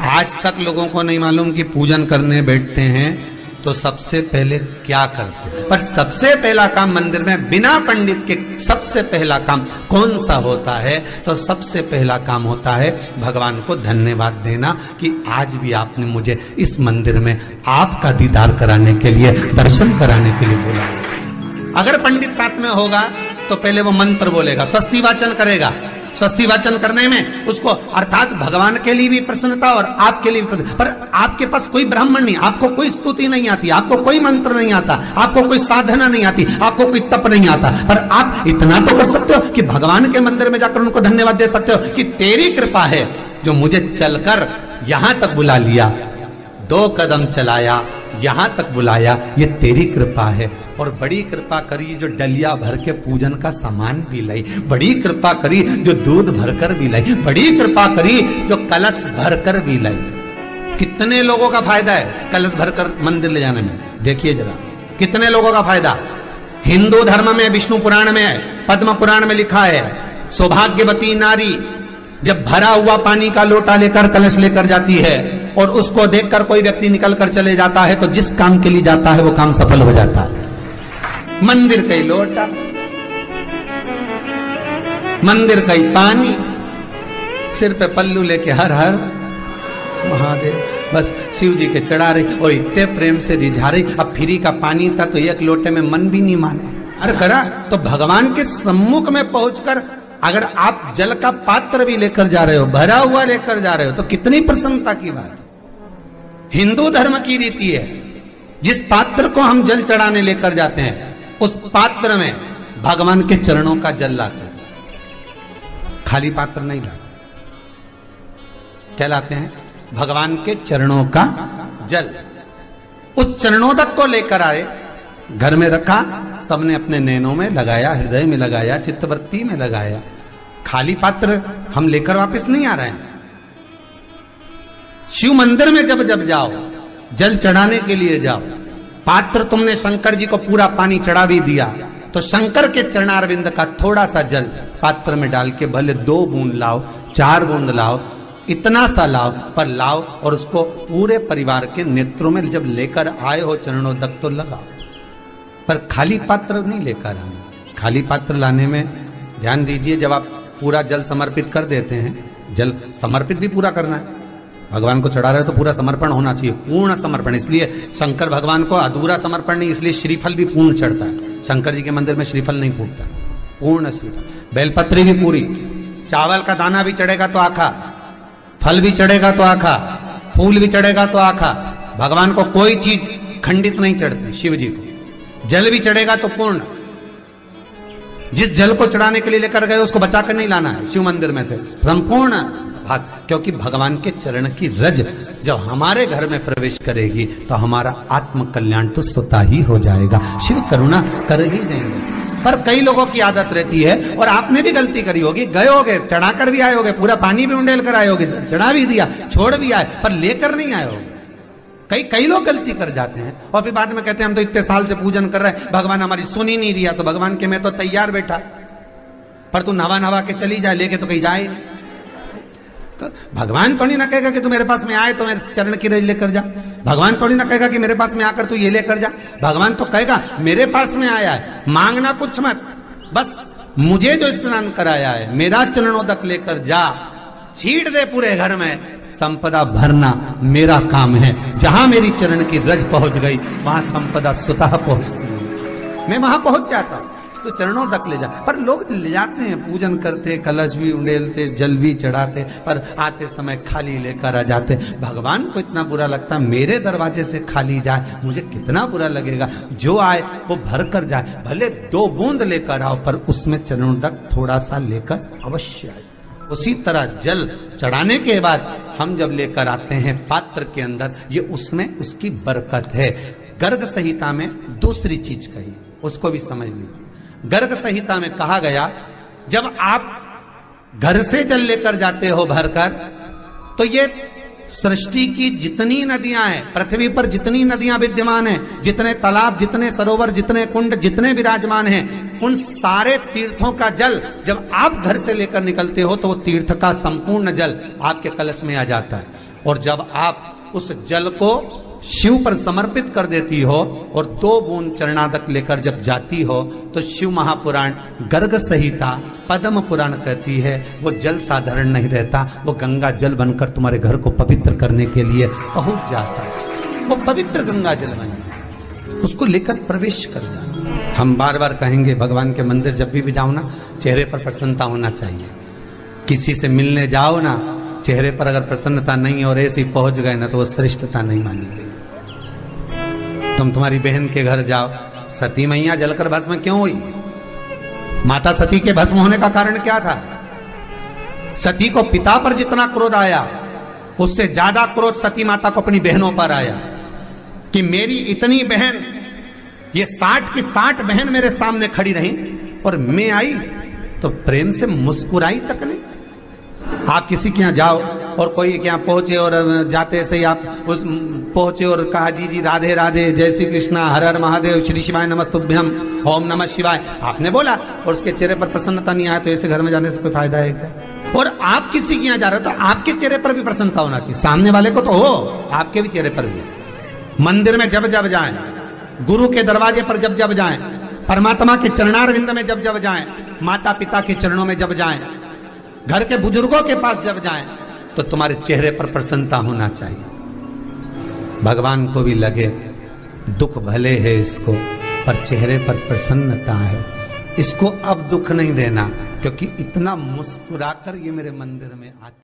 आज तक लोगों को नहीं मालूम कि पूजन करने बैठते हैं तो सबसे पहले क्या करते हैं। पर सबसे पहला काम मंदिर में बिना पंडित के सबसे पहला काम कौन सा होता है? तो सबसे पहला काम होता है भगवान को धन्यवाद देना कि आज भी आपने मुझे इस मंदिर में आपका दीदार कराने के लिए, दर्शन कराने के लिए बोला। अगर पंडित साथ में होगा तो पहले वो मंत्र बोलेगा, स्वस्ति वाचन करेगा। स्वस्ति वाचन करने में उसको अर्थात भगवान के लिए भी प्रसन्नता और आपके लिए भी प्रसन्नता। पर आपके पास कोई ब्राह्मण नहीं, आपको कोई स्तुति नहीं आती, आपको कोई मंत्र नहीं आता, आपको कोई साधना नहीं आती, आपको कोई तप नहीं आता, पर आप इतना तो कर सकते हो कि भगवान के मंदिर में जाकर उनको धन्यवाद दे सकते हो कि तेरी कृपा है जो मुझे चलकर यहां तक बुला लिया, 2 कदम चलाया, यहां तक बुलाया, ये तेरी कृपा है। और बड़ी कृपा करी जो डलिया भर के पूजन का सामान भी लाई, बड़ी कृपा करी जो दूध भरकर भी लाई, बड़ी कृपा करी जो कलश भरकर भी लाई। कितने लोगों का फायदा है कलश भरकर मंदिर ले जाने में? देखिए जरा कितने लोगों का फायदा। हिंदू धर्म में विष्णु पुराण में, पद्म पुराण में लिखा है, सौभाग्यवती नारी जब भरा हुआ पानी का लोटा लेकर कलश लेकर जाती है और उसको देखकर कोई व्यक्ति निकल कर चले जाता है तो जिस काम के लिए जाता है वो काम सफल हो जाता है। मंदिर का ही लोटा, मंदिर का ही पानी, सिर पे पल्लू लेके हर हर महादेव, बस शिव जी के चढ़ा रही और इतने प्रेम से रिझा रही। अब फ्री का पानी था तो एक लोटे में मन भी नहीं माने। अरे करा तो भगवान के सम्मुख में पहुंचकर अगर आप जल का पात्र भी लेकर जा रहे हो, भरा हुआ लेकर जा रहे हो, तो कितनी प्रसन्नता की बात। हिंदू धर्म की रीति है, जिस पात्र को हम जल चढ़ाने लेकर जाते हैं उस पात्र में भगवान के चरणों का जल लाते हैं, खाली पात्र नहीं लाते। क्या लाते हैं? भगवान के चरणों का जल। उस चरणोदक को लेकर आए, घर में रखा, सबने अपने नैनों में लगाया, हृदय में लगाया, चित्तवृत्ति में लगाया। खाली पात्र हम लेकर वापस नहीं आ रहे हैं। शिव मंदिर में जब जब जाओ, जल चढ़ाने के लिए जाओ, पात्र तुमने शंकर जी को पूरा पानी चढ़ा भी दिया तो शंकर के चरणारविंद का थोड़ा सा जल पात्र में डाल के भले 2 बूंद लाओ, 4 बूंद लाओ, इतना सा लाओ, पर लाओ और उसको पूरे परिवार के नेत्रों में जब लेकर आए हो चरणोदक तो लगाओ। पर खाली पात्र नहीं लेकर आना। खाली पात्र लाने में ध्यान दीजिए, जब आप पूरा जल समर्पित कर देते हैं, जल समर्पित भी पूरा करना है, भगवान को चढ़ा रहे हो तो पूरा समर्पण होना चाहिए, पूर्ण समर्पण। इसलिए शंकर भगवान को अधूरा समर्पण नहीं, इसलिए श्रीफल भी पूर्ण चढ़ता है। शंकर जी के मंदिर में श्रीफल नहीं फूटता, पूर्ण श्रीफल, बेलपत्री भी पूरी, चावल का दाना भी चढ़ेगा तो आखा, फल भी चढ़ेगा तो आखा, फूल भी चढ़ेगा तो आखा। भगवान को कोई चीज खंडित नहीं चढ़ती, शिव जी को जल भी चढ़ेगा तो पूर्ण। जिस जल को चढ़ाने के लिए लेकर गए उसको बचा कर नहीं लाना है शिव मंदिर में से, संपूर्ण भाग, क्योंकि भगवान के चरण की रज जब हमारे घर में प्रवेश करेगी तो हमारा आत्म कल्याण तो स्वतः ही हो जाएगा, शिव करुणा कर ही देंगे। पर कई लोगों की आदत रहती है, और आपने भी गलती करी होगी, गए होगे, चढ़ाकर भी आए होगे, पूरा पानी भी उंडेल कर आए होगे, चढ़ा भी दिया, छोड़ भी आए, पर लेकर नहीं आए होगे। कई लोग गलती कर जाते हैं और फिर बाद में कहते हैं हम तो इतने साल से पूजन कर रहे हैं, भगवान हमारी सुन ही नहीं रिया। तो भगवान के मैं तो तैयार बैठा, पर तू नवा के चली जाए, लेके तो कहीं जाए। तो भगवान थोड़ी ना कहेगा कि तू मेरे पास में आए तो मेरे चरण की रज लेकर जा। भगवान थोड़ी ना कहेगा कि मेरे पास में आकर तू ये लेकर जा। भगवान तो कहेगा मेरे पास में आया है, मांगना कुछ मत, बस मुझे जो स्नान कराया है मेरा चरणोदक लेकर जा, छीट दे पूरे घर में, संपदा भरना मेरा काम है। जहां मेरी चरण की रज पहुंच गई वहां संपदा स्वतः पहुंचती है, मैं वहां पहुंच जाता हूं। तो चरणों तक ले जा, पर लोग ले जाते हैं, पूजन करते, कलश भी उंडेलते, जल भी चढ़ाते, पर आते समय खाली लेकर आ जाते। भगवान को इतना बुरा लगता, मेरे दरवाजे से खाली जाए, मुझे कितना बुरा लगेगा। जो आए वो भर कर जाए, भले 2 बूंद लेकर आओ, पर उसमें चरणों तक थोड़ा सा लेकर अवश्य आए। उसी तरह जल चढ़ाने के बाद हम जब लेकर आते हैं पात्र के अंदर, ये उसमें उसकी बरकत है। गर्ग संहिता में दूसरी चीज कही, उसको भी समझ लीजिए। गर्ग संहिता में कहा गया, जब आप घर से जल लेकर जाते हो भरकर, तो ये सृष्टि की जितनी नदियां हैं, पृथ्वी पर जितनी नदियां विद्यमान हैं, जितने तालाब, जितने सरोवर, जितने कुंड, जितने विराजमान हैं, उन सारे तीर्थों का जल जब आप घर से लेकर निकलते हो तो वो तीर्थ का संपूर्ण जल आपके कलश में आ जाता है। और जब आप उस जल को शिव पर समर्पित कर देती हो और 2 बूंद चरणादक लेकर जब जाती हो तो शिव महापुराण गर्ग संहिता पद्म पुराण कहती है वो जल साधारण नहीं रहता, वो गंगा जल बनकर तुम्हारे घर को पवित्र करने के लिए पहुंच जाता है। वो पवित्र गंगा जल बन जाए, उसको लेकर प्रवेश कर जाए। हम बार बार कहेंगे भगवान के मंदिर जब भी जाओ ना, चेहरे पर प्रसन्नता होना चाहिए। किसी से मिलने जाओ ना, चेहरे पर अगर प्रसन्नता नहीं और ऐसे ही पहुंच गए ना तो वो श्रेष्ठता नहीं मानी गई। तुम तुम्हारी बहन के घर जाओ, सती मैया जलकर भस्म क्यों हुई? माता सती के भस्म होने का कारण क्या था? सती को पिता पर जितना क्रोध आया उससे ज्यादा क्रोध सती माता को अपनी बहनों पर आया कि मेरी इतनी बहन, ये 60 की 60 बहन मेरे सामने खड़ी रही और मैं आई तो प्रेम से मुस्कुराई तक नहीं। आप किसी के यहाँ जाओ और कोई के यहाँ पहुंचे और जाते से ही आप उस पहुंचे और कहा जी जी राधे राधे, जय श्री कृष्णा, हर हर महादेव, श्री शिवाय नमस्तुभ्यम, ओम नमः शिवाय आपने बोला और उसके चेहरे पर प्रसन्नता नहीं आया तो ऐसे घर में जाने से कोई फायदा है क्या? और आप किसी के यहाँ जा रहे हो तो आपके चेहरे पर भी प्रसन्नता होना चाहिए, सामने वाले को तो हो, आपके भी चेहरे पर भी। मंदिर में जब जब जाएं, गुरु के दरवाजे पर जब जब जाएं, परमात्मा के चरणारविंद में जब जब जाएं, माता पिता के चरणों में जब जाएं, घर के बुजुर्गों के पास जब जाएं तो तुम्हारे चेहरे पर प्रसन्नता होना चाहिए। भगवान को भी लगे दुख भले है इसको पर चेहरे पर प्रसन्नता है, इसको अब दुख नहीं देना क्योंकि इतना मुस्कुराकर ये मेरे मंदिर में आते